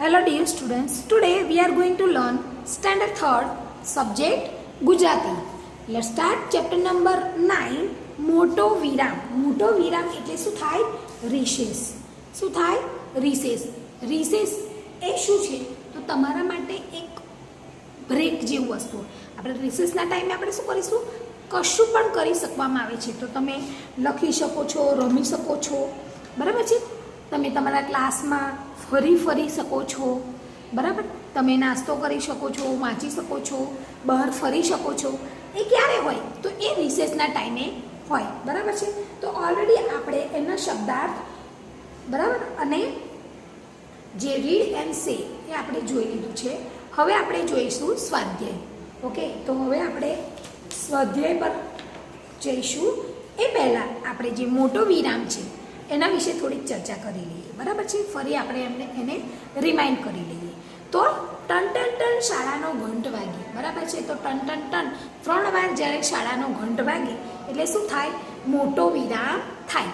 Hello dear students, today we are going to learn standard 3rd subject Gujarati. Let's start chapter number 9 મોટો વિરામ. મોટો વિરામ એટલે શું થાય? રિસેસ. શું થાય? રિસેસ. રિસેસ એ શું છે? તો તમારા માટે એક બ્રેક જેવું વસ્તુ. આપણે રિસેસના ટાઈમે આપણે શું કરીશું? કશું પણ કરી શકવામાં આવે છે. તો તમે લખી શકો છો, રમી શકો છો, બરાબર છે? તમે તમારા ક્લાસમાં ફરી શકો છો, બરાબર? તમે નાસ્તો કરી શકો છો, વાંચી શકો છો, બહાર ફરી શકો છો. એ ક્યારે હોય? તો એ રિસેસના ટાઈમે હોય, બરાબર છે? તો ઓલરેડી આપણે એના શબ્દાર્થ, બરાબર, અને જે રીડ એન્ડ સે એ આપણે જોઈ લીધું છે. હવે આપણે જોઈશું સ્વાધ્યાય. ઓકે, તો હવે આપણે સ્વાધ્યાય પર જઈશું. એ પહેલાં આપણે જે મોટો વિરામ છે એના વિશે થોડીક ચર્ચા કરી લઈએ, બરાબર છે? ફરી આપણે એને રિમાઇન્ડ કરી લઈએ. તો ટન ટન ટન શાળાનો ઘંટ વાગે, બરાબર છે? તો ટન ટન ટન 3 વાર જ્યારે શાળાનો ઘંટ વાગે એટલે શું થાય? મોટો વિરામ થાય,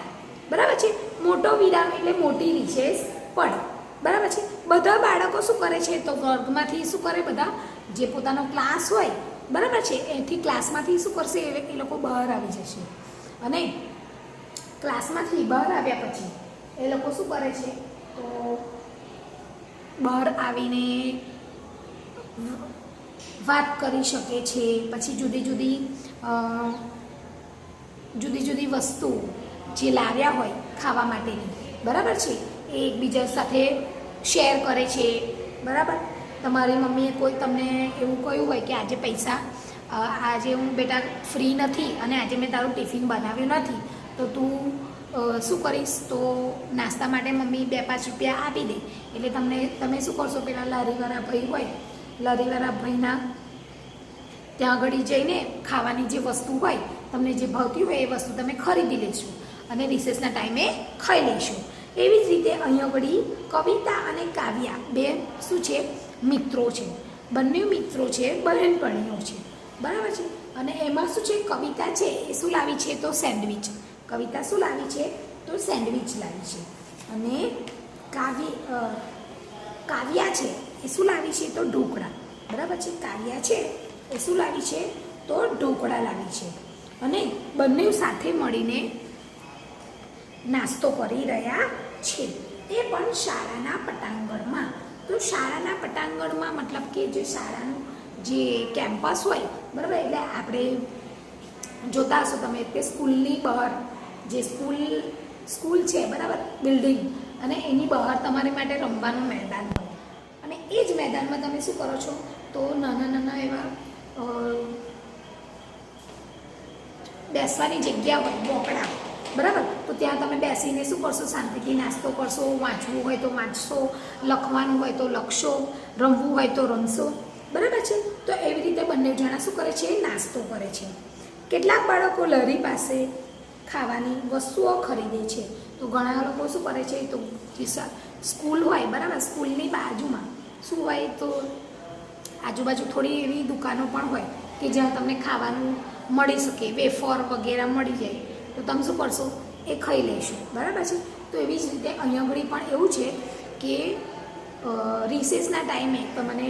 બરાબર છે? મોટો વિરામ એટલે મોટી રિસેસ પડે, બરાબર છે? બધા બાળકો શું કરે છે? તો વર્ગમાંથી શું કરે? બધા જે પોતાનો ક્લાસ હોય, બરાબર છે, એથી ક્લાસમાંથી શું કરશે? એ લોકો બહાર આવી જશે. અને ક્લાસમાંથી બહાર આવ્યા પછી એ લોકો શું કરે છે? તો બહાર આવીને વાત કરી શકે છે. પછી જુદી જુદી વસ્તુ જે લાવ્યા હોય ખાવા માટેની, બરાબર છે, એ એકબીજા સાથે શેર કરે છે, બરાબર? તમારી મમ્મીએ કોઈ તમને એવું કહ્યું હોય કે આજે પૈસા, આજે હું બેટા ફ્રી નથી અને આજે મેં તારું ટિફિન બનાવ્યું નથી, તો તું શું કરીશ? તો નાસ્તા માટે મમ્મી 2-5 રૂપિયા આપી દે. એટલે તમે શું કરશો? પેલા લારીવાળા ભાઈ હોય, લારીવાળા ભાઈના ત્યાં આગળ જઈને ખાવાની જે વસ્તુ હોય, તમને જે ભાવતી હોય એ વસ્તુ તમે ખરીદી લેશો અને રિસેસના ટાઈમે ખાઈ લેશો. એવી જ રીતે અહીંયા આગળ કવિતા અને કાવ્યા બે શું છે? મિત્રો છે. બંને મિત્રો છે, બહેનપણીઓ છે, બરાબર છે? અને એમાં શું છે? કવિતા છે એ શું લાવી છે? તો સેન્ડવિચ. કવિતા શું લાવી છે? તો સેન્ડવિચ લાવી છે. અને કાવ્યા છે એ શું લાવી છે? તો ઢોકળા, બરાબર છે? કાવ્યા છે એ શું લાવી છે? તો ઢોકળા લાવી છે. અને બંને સાથે મળીને નાસ્તો કરી રહ્યા છે, એ પણ શાળાના પટાંગણમાં. તો શાળાના પટાંગણમાં મતલબ કે જે શાળાનું જે કેમ્પસ હોય, બરાબર? એટલે આપણે જોતા હશો તમે કે સ્કૂલની બહાર જે સ્કૂલ છે, બરાબર, બિલ્ડિંગ, અને એની બહાર તમારી માટે રમવાનું મેદાન હોય. અને એ જ મેદાનમાં તમે શું કરો છો? તો નાના એવા બેસવાની જગ્યા હોય, બોકડા, બરાબર? તો ત્યાં તમે બેસીને શું કરશો? શાંતિથી નાસ્તો કરશો, વાંચવું હોય તો વાંચશો, લખવાનું હોય તો લખશો, રમવું હોય તો રમશો, બરાબર છે? તો એવી રીતે બંને જણા શું કરે છે? નાસ્તો કરે છે. કેટલાક બાળકો લારી પાસે ખાવાની વસ્તુઓ ખરીદે છે. તો ઘણા લોકો શું કરે છે? તો જે સ્કૂલ હોય, બરાબર, સ્કૂલની બાજુમાં શું હોય? તો આજુબાજુ થોડી એવી દુકાનો પણ હોય કે જ્યાં તમને ખાવાનું મળી શકે, વેફર વગેરે મળી જાય. તો તમે શું કરશો? એ ખાઈ લેશો, બરાબર છે? તો એવી જ રીતે અહીંયા આગળ પણ એવું છે કે રિસેસના ટાઈમે તમને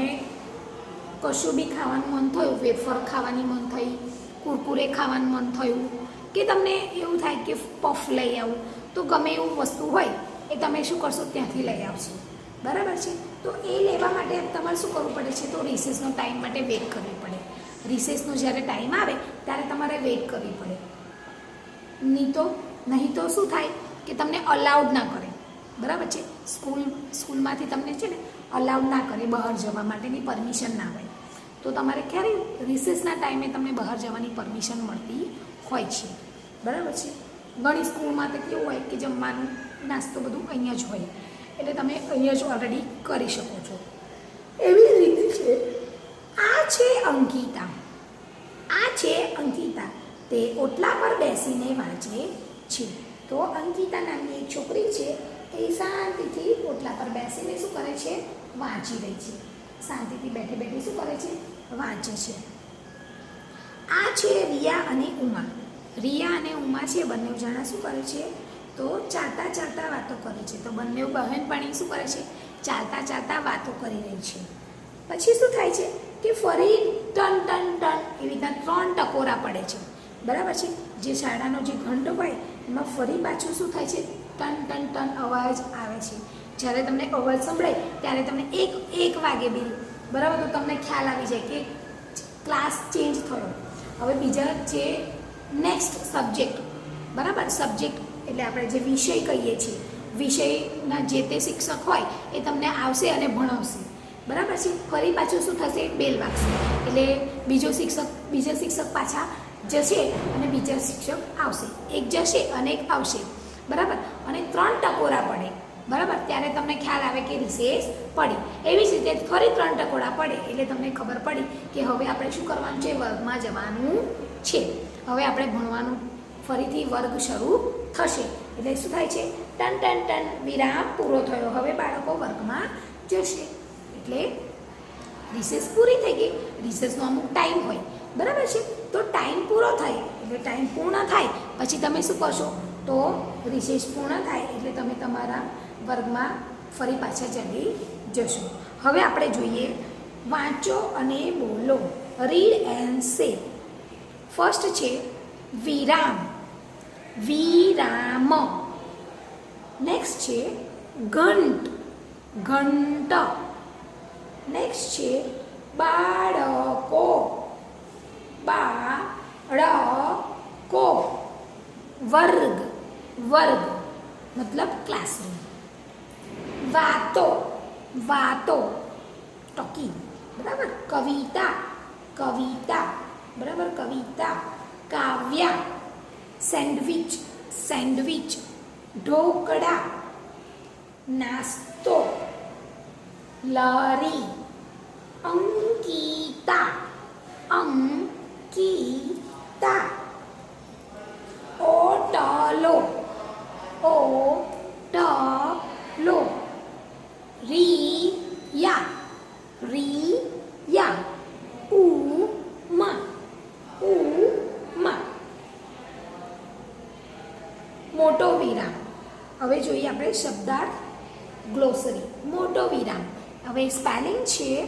કશું બી ખાવાનું મન થયું, વેફર ખાવાની મન થઈ, કુરકુરે ખાવાનું મન થયું, કે તમને એવું થાય કે પફ લઈ આવું, તો ગમે એવું વસ્તુ હોય એ તમે શું કરશો? ત્યાંથી લઈ આવશો, બરાબર છે? તો એ લેવા માટે તમારે શું કરવું પડે છે? તો રિસેસનો ટાઈમ માટે વેઇટ કરવી પડે. રિસેસનો જ્યારે ટાઈમ આવે ત્યારે તમારે વેઇટ કરવી પડે. નહીં તો શું થાય કે તમને અલાઉડ ના કરે, બરાબર છે? સ્કૂલમાંથી તમને છે ને અલાઉડ ના કરે, બહાર જવા માટેની પરમિશન ના હોય. તો તમારે ક્યારે? રિસેસના ટાઈમે તમને બહાર જવાની પરમિશન મળતી હોય છે, બરાબર છે? ઘણી સ્કૂલમાં તો કેવું હોય કે જમવાનું, નાસ્તો બધું અહીંયા જ હોય, એટલે તમે અહીંયા જ ઓલરેડી કરી શકો છો. એવી રીતે છે. આ છે અંકિતા. તે ઓટલા પર બેસીને વાંચે છે. તો અંકિતા નામની એક છોકરી છે, એ શાંતિથી ઓટલા પર બેસીને શું કરે છે? વાંચી રહી છે. શાંતિથી બેઠી શું કરે છે? વાંચે છે. આ છે રિયા અને ઉમા. રિયા અને ઉમા છે, બંને જણા શું કરે છે? તો ચાલતા વાતો કરે છે. તો બંને બહેનપણી શું કરે છે? ચાલતા ચાલતા વાતો કરી રહી છે. પછી શું થાય છે કે ફરી ટન ટન ટન એવી રીતના 3 ટકોરા પડે છે. બરાબર છે. જે શાળાનો જે ઘંટ હોય એમાં ફરી પાછું શું થાય છે, ટન ટન ટન અવાજ આવે છે. જ્યારે તમને અવાજ સંભળાય ત્યારે તમને એક વાગે બિલ, બરાબર, તો તમને ખ્યાલ આવી જાય કે ક્લાસ ચેન્જ થયો. હવે બીજા જે નેક્સ્ટ સબ્જેક્ટ, બરાબર, સબ્જેક્ટ એટલે આપણે જે વિષય કહીએ છીએ, વિષયના જે તે શિક્ષક હોય એ તમને આવશે અને ભણાવશે. બરાબર છે. ફરી પાછું શું થશે, બેલ વાગશે એટલે બીજા શિક્ષક પાછા જશે અને બીજા શિક્ષક આવશે. એક જશે અને એક આવશે. બરાબર. અને 3 ટકોરા પડે. બરાબર. ત્યારે તમને ખ્યાલ આવે કે રિસેસ પડી. એવી જ રીતે ફરી 3 ટકોરા પડે એટલે તમને ખબર પડી કે હવે આપણે શું કરવાનું છે, વર્ગમાં જવાનું છે. હવે આપણે ભણવાનું ફરીથી વર્ગ શરૂ થશે. એટલે શું થાય છે, ટન ટન ટન વિરામ પૂરો થયો. હવે બાળકો વર્ગમાં જશે. એટલે રિસેસ પૂરી થઈ ગઈ. રિસેસનો અમુક ટાઈમ હોય. બરાબર છે. તો ટાઈમ પૂરો થાય એટલે ટાઈમ પૂર્ણ થાય પછી તમે શું કરશો, તો રિસેસ પૂર્ણ થાય એટલે તમે તમારા વર્ગમાં ફરી પાછા ચડી જશો. હવે આપણે જોઈએ વાંચો અને બોલો. Read and say. ફર્સ્ટ છે વિરામ, વિરામ. નેક્સ્ટ છે ઘંટ, ઘંટ. નેક્સ્ટ છે બાળકો, બાળકો. વર્ગ, વર્ગ મતલબ ક્લાસરૂમ. વાતો, વાતો, ટોકિંગ. બરાબર. કવિતા, કવિતા. બરાબર, કવિતા. કાવ્ય, સેન્ડવિચ, સેન્ડવિચ. ઢોકળા, નાસ્તો. લારી. અંકિતા, અંકિતા. ઓટલો, ઓટલો. રિયા, રિયા. ઉમા, ઉમા. મોટો વિરામ. હવે જોઈએ આપણે શબ્દાર્થ ગ્લોસરી. મોટો વિરામ. હવે સ્પેલિંગ છે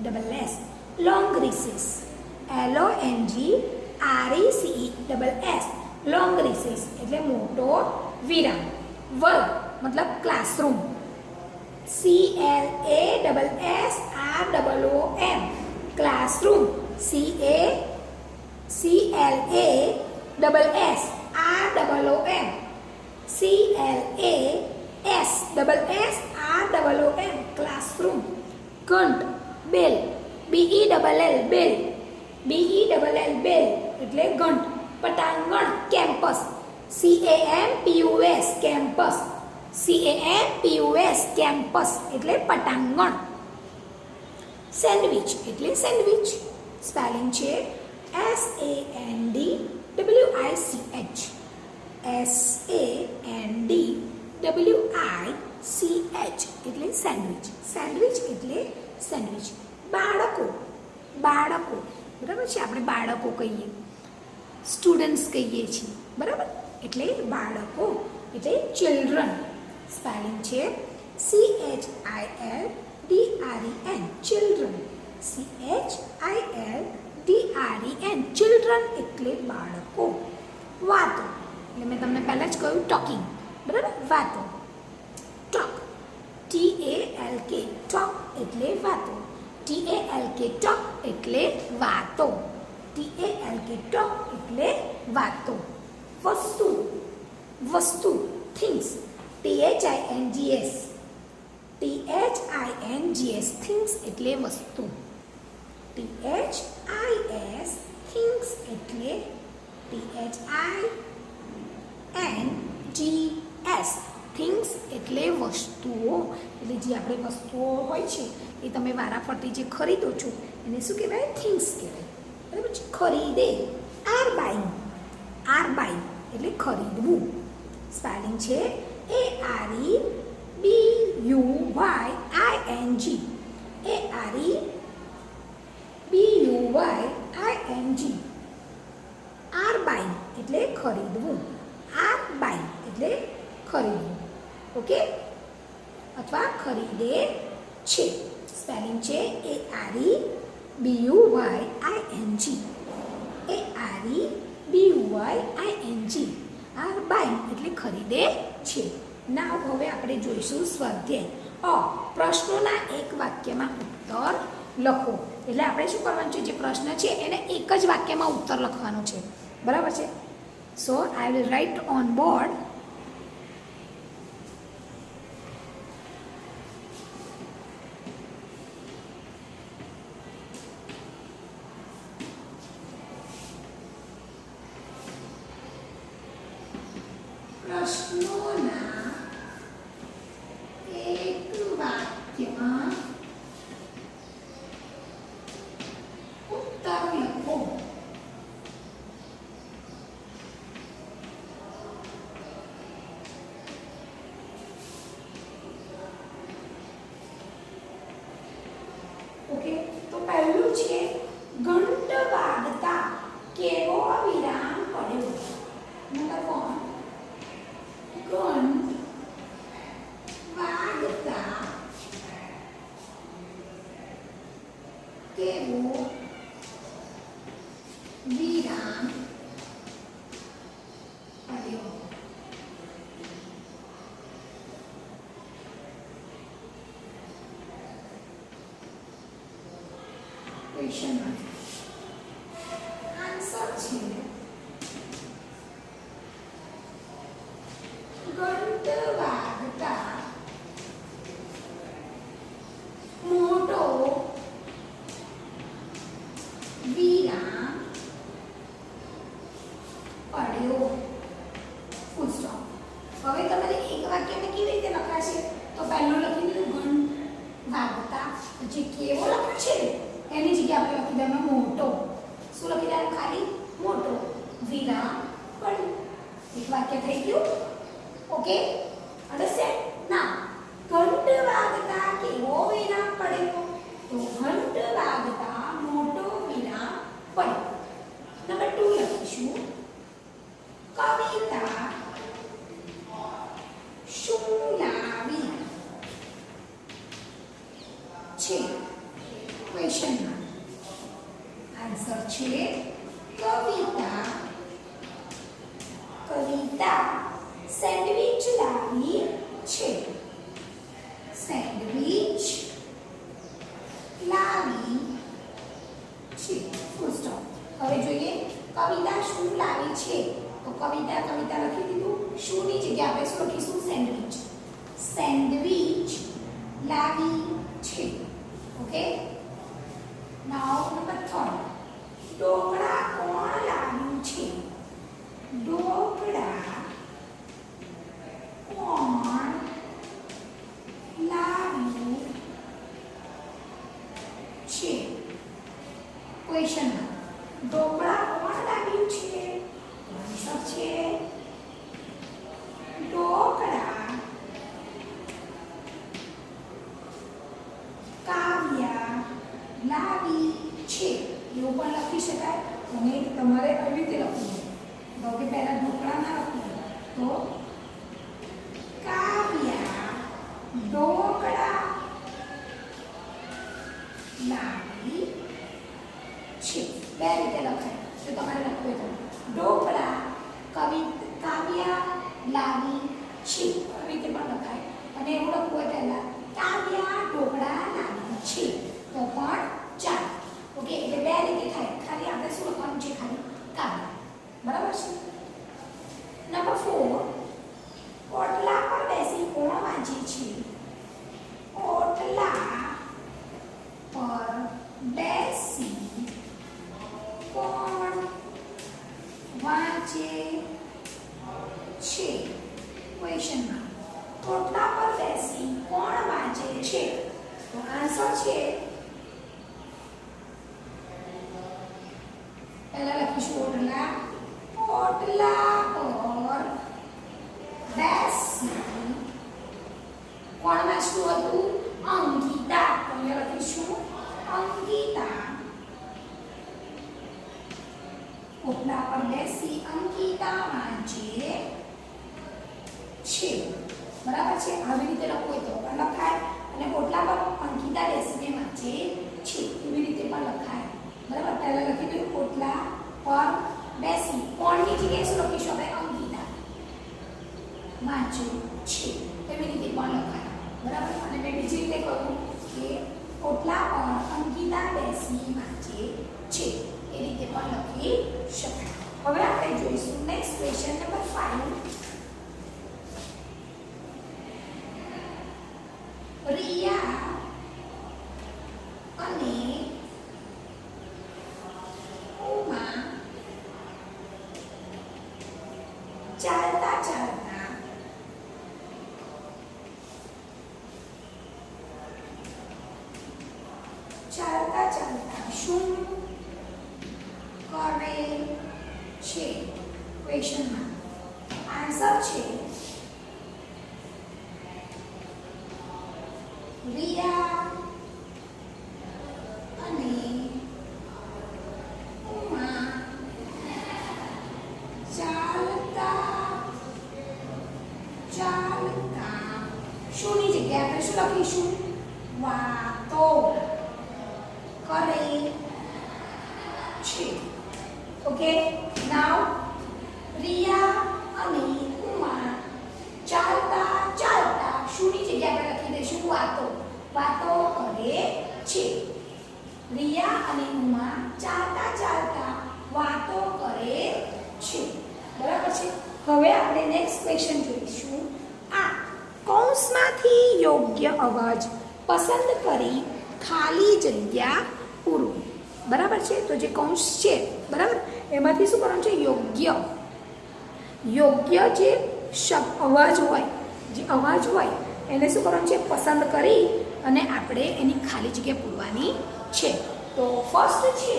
LONGRECESS, long recess. LONGRECESS, long recess એટલે મોટો વિરામ. વર્ગ મતલબ classroom. CLASSROOM, classroom. CLASSROOM, CLASSROOM, classroom. ઘંટ. બેલ, BELL, બેલ, BELL, બેલ એટલે ઘંટ. પટાંગણ, campus. CAMPUS, campus. CAMPUS, campus એટલે પટાંગણ. સેન્ડવિચ એટલે સેન્ડવિચ. સ્પેલિંગ છે SANDWICH, SANDWICH એટલે સેન્ડવિચ. સેન્ડવિચ એટલે સેન્ડવિચ. બાળકો, બાળકો. બરાબર છે. આપણે બાળકો કહીએ, સ્ટુડન્ટ્સ કહીએ છીએ. બરાબર. એટલે બાળકો એટલે ચિલ્ડ્રન. સ્પેલિંગ છે CHILDREN, ચિલ્ડ્રન. CHILDREN, ચિલ્ડ્રન એટલે બાળકો. વાતો એટલે મેં તમને પહેલાં જ કહ્યું ટોકિંગ. બરાબર. વાતો. ટોક, TALK, ટોક એટલે વાતો. TALK, ટોક એટલે વાતો. TALK, ટોક એટલે વાતો. વસ્તુ, વસ્તુ, થિંગ્સ. THINGS, THINGS, થિંગ્સ એટલે વસ્તુ. THIS, થિંગ્સ એટલે THINGS, થિંગ્સ એટલે વસ્તુઓ. એટલે જે આપણે વસ્તુઓ હોય છે એ તમે વારાફરતી જે ખરીદો છો એને શું કહેવાય, થિંગ્સ કહેવાય. બરાબર છે. ખરીદે. આર બાઈંગ, આર બાઈંગ એટલે ખરીદવું. સ્પેલિંગ છે AREBUYING, AREBUYING. આર બાઈંગ એટલે ખરીદવું. આર બાઈંગ એટલે ખરીદ્યું. ઓકે, અથવા ખરીદે છે. સ્પેલિંગ છે AREBUYING. AREBUYING. આ બાય એટલે ખરીદે છે. નાવ હવે આપણે જોઈશું સ્વાધ્યાય. પ્રશ્નોના એક વાક્યમાં ઉત્તર લખો. એટલે આપણે શું કરવાનું છે, જે પ્રશ્ન છે એને એક જ વાક્યમાં ઉત્તર લખવાનો છે. બરાબર છે? So I will write on board. પ્રશ્નોના એક વાક્યમાં ઉત્તર લખો. ઓકે, તો પહેલું છે ઘંટ વાગતા કેવો વિરામ પડ્યો. નંબર 1, ઘંટ વાગતા કેવો વિરામ પડ્યો. ક્વેશ્ચન આન્સર છે ઘંટ વાગતા મોટો વિરામ પડ્યો. Full stop. હવે તમારે એક વાક્યમાં કેવી રીતે લખાશે? તો પહેલું લખી દીધું ઘંટ વાગતા, પછી કેવો લખ્યું છે એની જગ્યાએ આપણે લખી દેવાનું મોટો. શું લખી દેવાનું? ખાલી મોટો વિરામ પડ્યો. એક વાક્ય થઈ ગયું. Okay, understand? ના, ઘંટ વાગતા કેવો વિરામ પડ્યો? તો ઘંટ વાગતા મોટો વિરામ પડ્યો. નંબર 2 લખીશું કવિતા શું લાવી છે? Question mark. આન્સર છે કવિતા સેન્ડવિચ લાવી છે. સેન્ડવિચ લાવી છે. Full stop. હવે જોઈએ કવિતા શું લાવી છે. તો કવિતા લખી દીધું. શુંની જગ્યાએ આપણે શું લખીશું? સેન્ડવિચ. સેન્ડવિચ લાવી છે. ઓકે, નાઉ નંબર 3, ઢોકળા કોણ લાવ્યું છે? ઢોકળા કોણ લાવ્યું છે? Question mark. ઢોકળા કોણ લાવ્યું છે? આન્સર છે ઢોકળા કાવ્યા લાવી છે. એવું પણ લખી શકાય. અને તમારે આવી રીતે લખવું. તો કે પહેલા ઢોકળા ના લખવું, તો કાવ્યા ઢોકળા લાવી છે. બે રીતે લખાય. તો તમારે લખવું તો ઢોકળા કાવ્યા લાવી છે. આવી રીતે પણ લખાય. અને એવું લખવું હોય પહેલા કાવ્યા ઢોકળા લાવી છે, તો પણ ચાલે. ઓકે, એટલે બે રીતે થાય. ખાલી આપણે શું લખવાનું છે? ખાલી કાવ્યા. બરાબર છે? નંબર 4, ઓટલા પર બેસી કોણ વાંચે છે? ઓટલા પર બેસી કોણ વાંચે છે? Question mark. ઓટલા પર બેસી કોણ વાંચે છે? તો આન્સર છે પહેલા લખીશું ઓટલા. ઓટલા પર બેસી કોણ વાંચતું હતું? અંકિતા. તો અહીંયા લખીશું અંકિતા. ઓટલા પર બેસી અંકિતા વાંચે છે. બરાબર છે. આવી રીતે લખવું હોય તો પણ લખાય અને ઓટલા પર અંકિતા બેસીને વાંચે છે એવી રીતે પણ લખાય. બરાબર. પહેલા લખી દઉં ઓટલા પર બેસી કોણની જગ્યાએ શું લખીશું આપણે અંકિતા વાંચે છે એવી રીતે પણ લખાય. બરાબર. અને મેં બીજી રીતે કહ્યું કે ઓટલા પર અંકિતા બેસી વાંચે છે એ રીતે પણ લખી શકાય. હવે આપણે જોઈશું નેક્સ્ટ ક્વેશ્ચન નંબર 5. રિયા અને ઉમા ચાલતા ચાલતા શું કરે છે? ક્વેશ્ચનમાં આન્સર છે રિયા અને ઉમા ચાલતા શુંની જગ્યાએ આપણે શું લખીશું? વાતો કરે છે. ઓકે. નાઉ રિયા અને ઉમા ચાલતા શુંની જગ્યાએ આપણે લખી દઈશું? વાતો કરે છે. રિયા અને ઉમા ચાલતા વાતો કરે છે. બરાબર છે. હવે આપણે નેક્સ્ટ ક્વેશ્ચન જોઈશું. આ કૌંસમાંથી યોગ્ય અવાજ પસંદ કરી ખાલી જગ્યા પૂરો. બરાબર છે. તો જે કૌંસ છે બરાબર એમાંથી શું કરવાનું છે? યોગ્ય જે અવાજ હોય એને શું કરવાનું છે? પસંદ કરી અને આપણે એની ખાલી જગ્યા પૂરવાની છે. તો ફર્સ્ટ છે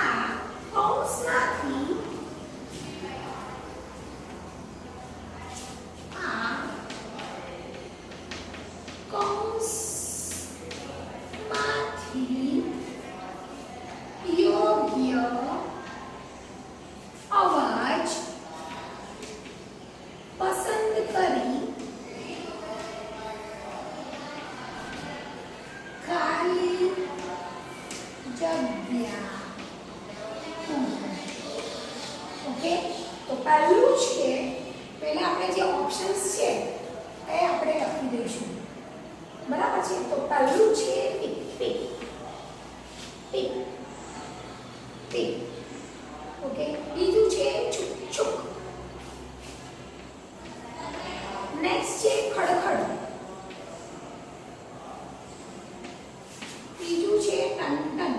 આ કૌંસમાંથી યોગ્ય અવાજ પસંદ કરી ખાલી જગ્યા. ઓકે. તો પહેલું છે પહેલા આપણે જે ઓપ્શન્સ છે એ આપણે લખી દઈશું. બરાબર છે. તો પહેલું છે ટીક. ઓકે. બીજું છે છુક. નેક્સ્ટ છે ખડખડ. ત્રીજું છે ટન.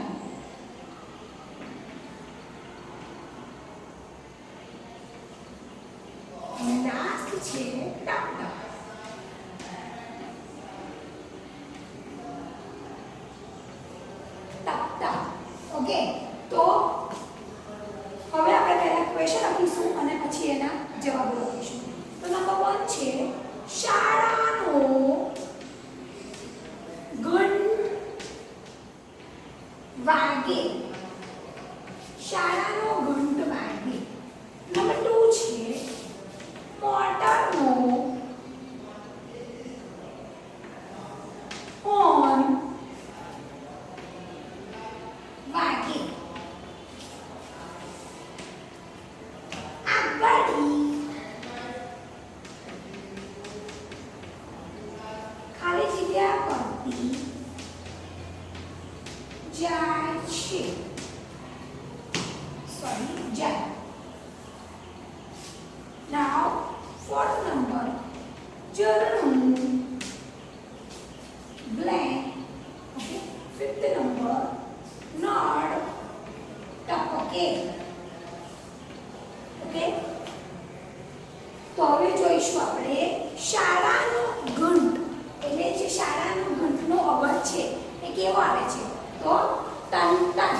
અને લાસ્ટ છે ટક. ઓકે. તો હવે આપણે પહેલા ક્વેશ્ચન લખીશું અને પછી એના જવાબો લખીશું. તો નંબર 1 છે શાળાનો ઘંટ વાગે. શાળાનો ઘંટ વાગે. નંબર 2 છે મોટરનો હોર્ન વાગે. આગાડી ખાલી જગ્યા પરથી જાય છે. જાય. Now, fourth number, ઝરણું blank. Okay. Fifth number, નળ ટપકે. ઓકે. તો હવે જોઈશું આપણે શાળાનો ઘંટ એટલે જે શાળાનો ઘંટનો અવાજ છે એ કેવો આવે છે? તો ટન.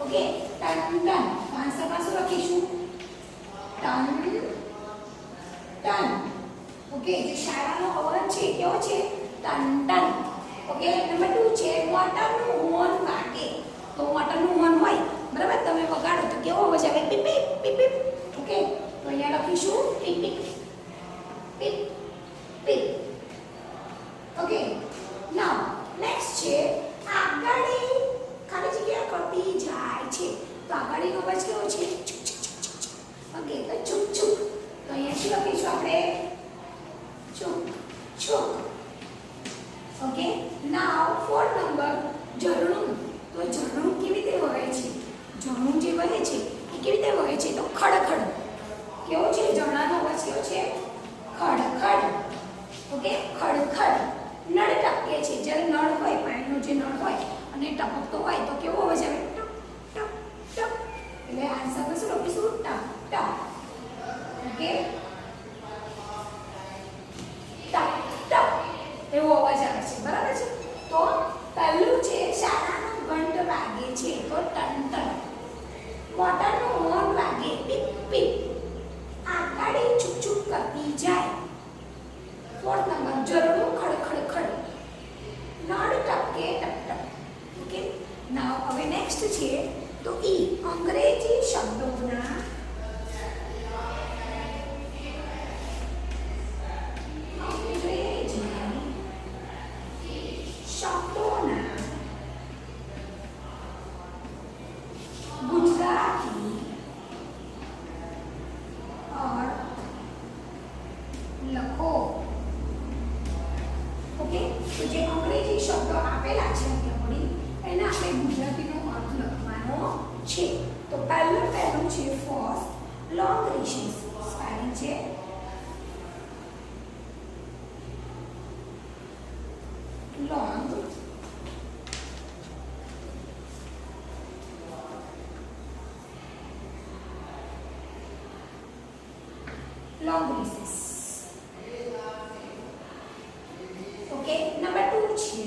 ઓકે. ટન. આન્સરમાં શું લખીશું? ટન. ઓકે. જે શાળાનો અવાજ છે કેવો છે? ટન. ઓકે. નંબર 2 છે મોટરનું હોર્ન વાગે. તો મોટરનું હોર્ન હોય બરાબર તમે વગાડો તો કેવો અવાજ આવે? પીપ પીપ પીપ. ઓકે. તો અહીંયા લખીશું પીપ પીપ પીપ છે ચોક ચોક. ઓકે, નાવ ફોર નંબર ઝરણું. તો ઝરણું કેવી રીતે વહે છે? ઝરણું જે વહે છે એ કેવી રીતે વહે છે? તો ખડખડ. કેવો છે ઝરણાનો અવાજ? કેવો છે? ખડખડ. ઓકે, ખડખડ. નળ ટપકે છે. જ્યારે નળ હોય, પાણીનો જે નળ હોય અને ટપકતો હોય તો કેવો અવાજ આવે? ટપ ટપ ટપ. એટલે આન્સરમાં શું લખીશું? ટપ ટપ. ઓકે, ટપ ટપ એવો અવાજ આવે છે. બરાબર છે? તો પહેલું છે શાળાનો ઘંટ વાગે છે તો ટન ટન. મોટરનો હોર્ન વાગે પીપ પીપ. આ ગાડી છુક છુક કરતી જાય. ફોર્થ નંબર ઝરણું ખડ ખડ ખડ. નળ ટપકે ટપ ટપ. ઓકે, નાવ હવે નેક્સ્ટ છે તો ઈ અંગ્રેજી શબ્દોના गुजराती और लखो. ओके, तो जे अंग्रेजी शब्द आपेला છે આપણી એને આપણે ગુજરાતીનો અર્થ લખવાનો છે. તો પહેલું છે ફર્સ્ટ લોંગ રિશેસ. સ્પેલિંગ છે long long recess. Okay, number 2 છે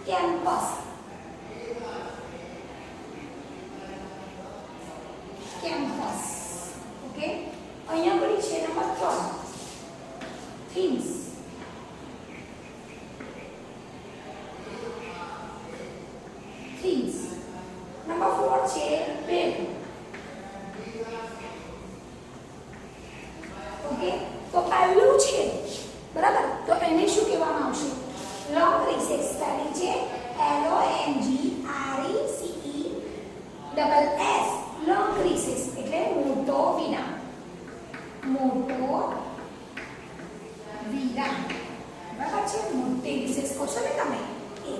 campus. Campus. Okay, અહીંયા પડી છે નંબર 3 things. Things. નંબર 4 છે bed. તો પહેલું છે બરાબર, તો એને શું કહેવામાં આવશે? Long recess. સ્પેલિંગ છે LONGRECESS. લોંગ રિસેસ એટલે મોટો વિરામ. મોટો વિરામ. બરાબર છે? મોટી રિસેસ કહો છો ને તમે એ.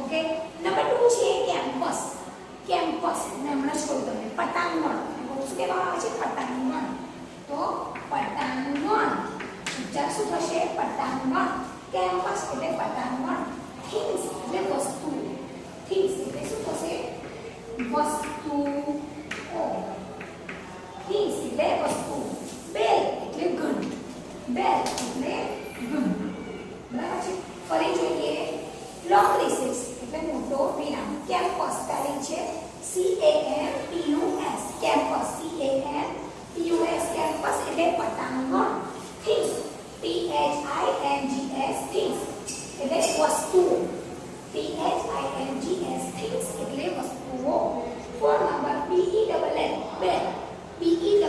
ઓકે, નંબર 2 છે કેમ્પસ. કેમ્પસ ને હમણાં જ કહ્યું તમને પટાંગણ. શું કહેવામાં આવે છે? પટાંગણ. તો પટાંગણ ઉચ્ચાર શું થશે? પટાંગણ. કેમ્પસ એટલે પટાંગણ. થિંગ્સ એટલે વસ્તુ. થિંગ્સ એટલે શું થશે? વસ્તુઓ. થિંગ્સ એટલે વસ્તુ. બેલ એટલે ઘંટ. બેલ એટલે ઘંટ. બરાબર છે? ફરી જોઈએ. લોંગ રિસેસ એટલે મોટો વિરામ. કેમ્પસ સ્પેલિંગ છે CAMPUS. Campus CAMPUS. કેમ્પસ એટલે પટાંગણ. Things THINGS. થિંગ્સ એટલે વસ્તુઓ. THINGS. થિંગ્સ એટલે વસ્તુઓ. 4 નંબર BELL. બેલ. BELL.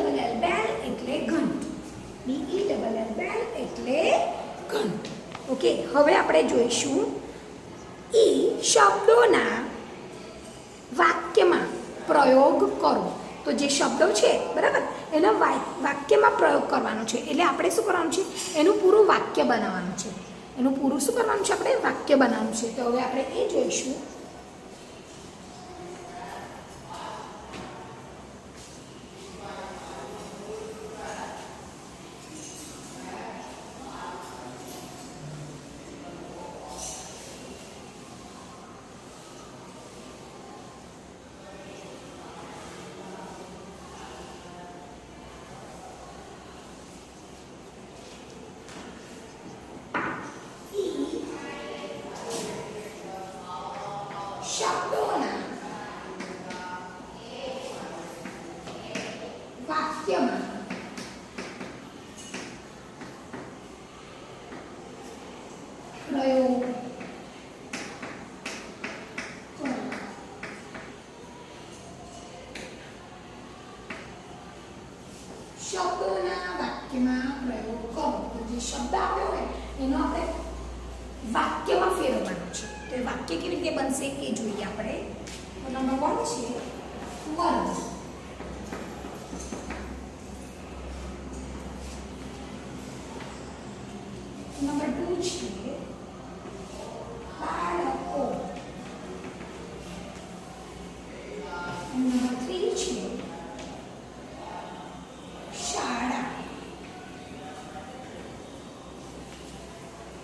બેલ એટલે ઘંટ. BELL. બેલ એટલે ઘંટ. ઓકે, હવે આપણે જોઈશું ઈ શબ્દોના વાક્યમાં પ્રયોગ કરો. તો જે શબ્દો છે બરાબર એનો વાક્યમાં પ્રયોગ કરવાનો છે. એટલે આપણે શું કરવાનું છે? એનું પૂરું વાક્ય બનાવવાનું છે. એનું પૂરું શું કરવાનું છે? આપણે વાક્ય બનાવવાનું છે. તો હવે આપણે એ જોઈશું. શબ્દોના વાક્યમાં પ્રયોગ કરો. શબ્દોના વાક્યમાં પ્રયોગ કરો. તો જે શબ્દ આપ્યો હોય એનો આપણે વાક્યમાં ફેરવવાનો છે. તો એ વાક્ય કેવી રીતે બનશે એ જોઈએ આપણે. તો નંબર 1 છે વર્ગ. નંબર 2 છે બાળકો. નંબર 3 છે શાળા.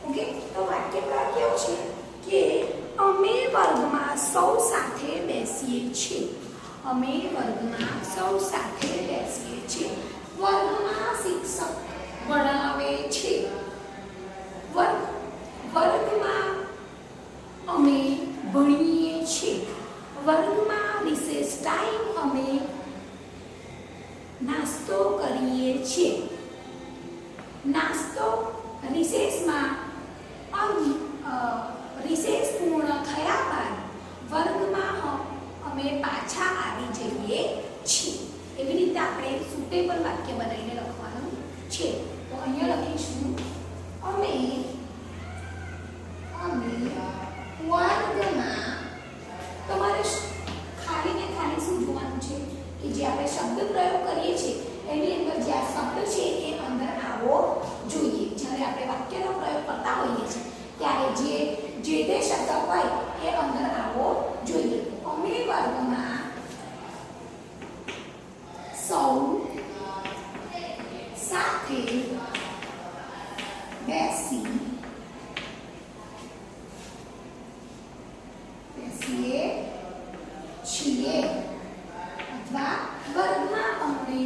ઓકે, તો વાક્યકાર કેવું છે કે અમે વર્ગમાં સૌ સાથે બેસીએ છીએ. અમે વર્ગમાં સૌ સાથે બેસીએ છીએ. વર્ગમાં શિક્ષક ભણાવે છે. વર્ગમાં અમે ભણીએ છીએ. વર્ગમાં રિસેસ ટાઈમ અમે નાસ્તો કરીએ છીએ. નાસ્તો રિસેસમાં રિસેસ પૂર્ણ થયા બાદ વર્ગમાં અમે પાછા આવી જઈએ છીએ. એવી રીતે આપણે સુટેબલ વાક્ય બનાવીને લખવાનું છે. તો અહીંયા લખીશું અમે વર્ગમાં. તમારે ખાલી ને ખાલી શું જોવાનું છે કે જે આપણે શબ્દ પ્રયોગ કરીએ છીએ એની અંદર જે આ શબ્દ છે એ અંદર આવવો જોઈએ. જ્યારે આપણે વાક્યનો પ્રયોગ કરતા હોઈએ છીએ ત્યારે જે તે શબ્દ હોય એ અંદર આવવો જોઈએ. અમે વર્ગમાં સૌ સાથે બેસીએ છીએ. અથવા વર્ગમાં અમને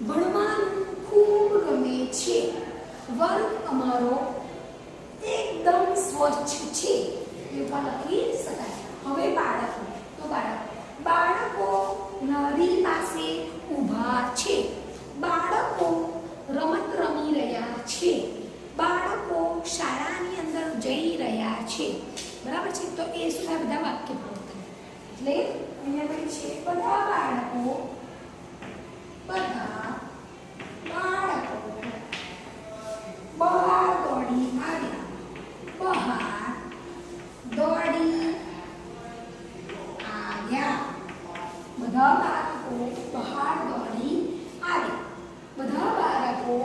ભણવાનું ખૂબ ગમે છે. વર્ગ અમારો એકદમ સ્વચ્છ છે. એ પણ લખી શકાય. હવે બાળકો નદી પાસે ઊભા છે. બાળકો રમત રમી રહ્યા છે. બાળકો શાળાની અંદર જઈ રહ્યા છે. બરાબર છે. તો એ સુધા બધા વાક્ય પૂર્ણ થાય. એટલે અહીંયા બધી છે બધા બાળકો બહાર દોડી આવ્યા. બહાર દોડી આવ્યા. બધા બાળકો બહાર દોડી આવ્યા. બધા બાળકો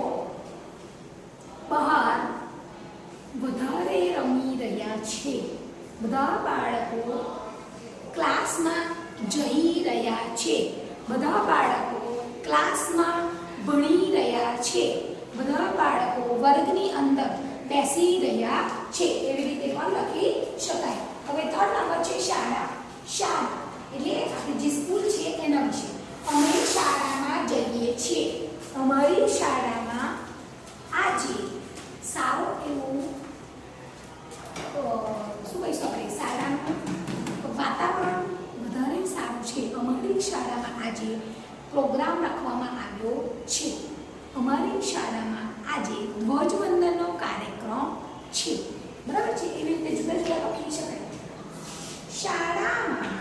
બહાર વધારે રમી રહ્યા છે. બધા બાળકો ક્લાસમાં જઈ રહ્યા છે. બધા બાળકો ક્લાસમાં ભણી રહ્યા છે. બધા બાળકો વર્ગની અંદર બેસી રહ્યા છે. એવી રીતે પણ લખી શકાય. હવે 3rd નંબર છે શાળા. શાળા એટલે આપણી જે સ્કૂલ છે એના વિશે. અમે શાળામાં જઈએ છીએ. અમારી શાળામાં આજે સારું એવું શું કહી શકાય, શાળાનું વાતાવરણ વધારે સારું છે. અમારી શાળામાં આજે પ્રોગ્રામ રાખવામાં આવ્યો છે. અમારી શાળામાં આજે ધ્વજવંદનનો કાર્યક્રમ છે. બરાબર છે. એવી રીતે જુદા જુદા લખી શકાય. શાળામાં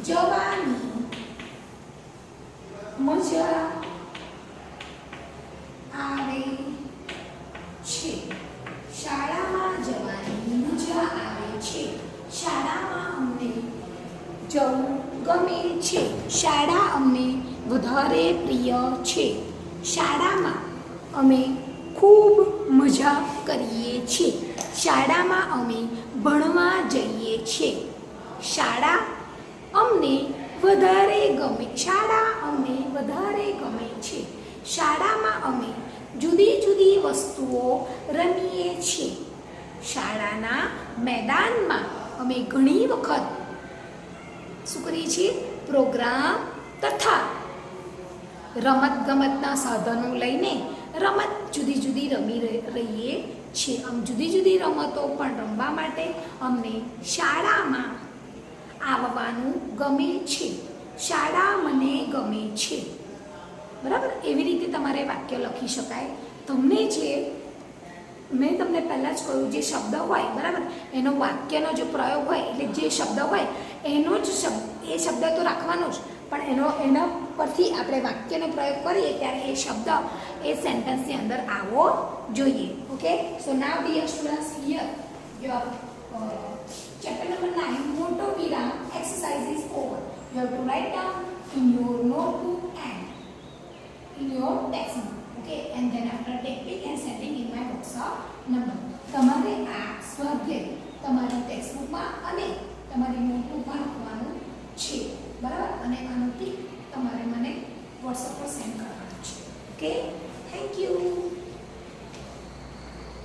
જવાની મજા આવે છે. શાળામાં જવાની મજા આવે છે. શાળામાં અમને જવું ગમે છે. શાળા અમને વધારે પ્રિય છે. શાળામાં અમે ખૂબ મજા કરીએ છીએ. શાળામાં અમે ભણવા જઈએ છીએ. શાળા અમને વધારે ગમે. શાળા અમને વધારે ગમે છે. શાળામાં અમે જુદી જુદી વસ્તુઓ રમીએ છીએ. શાળાના મેદાનમાં અમે ઘણી વખત શું કરીએ છીએ? પ્રોગ્રામ તથા રમતગમતના સાધનો લઈને રમત જુદી જુદી રમી રહીએ છીએ. આમ જુદી જુદી રમતો પણ રમવા માટે અમને શાળામાં આવવાનું ગમે છે. શાળા મને ગમે છે. બરાબર. એવી રીતે તમારે વાક્ય લખી શકાય. તમને જે મેં તમને પહેલાં જ કહ્યું, જે શબ્દ હોય બરાબર એનો વાક્યનો જે પ્રયોગ હોય એટલે જે શબ્દ હોય એનો જ એ શબ્દ તો રાખવાનો જ, પણ એના પરથી આપણે વાક્યનો પ્રયોગ કરીએ ત્યારે એ શબ્દ એ સેન્ટેન્સની અંદર આવવો જોઈએ. Okay, so now dear students, here your chapter number 9 મોટો વિરામ exercise is over. You have to write down in your notebook and in your textbook. Okay, and then after taking and sending in my WhatsApp number. તમારે આ સ્વાધ્યાય તમારી ટેક્સ્ટબુકમાં અને તમારી નોટબુકમાં લખવાનું છે, બરાબર? અને આનું ટીક તમારે મને WhatsApp પર સેન્ડ કરવાનું છે. Okay, thank you.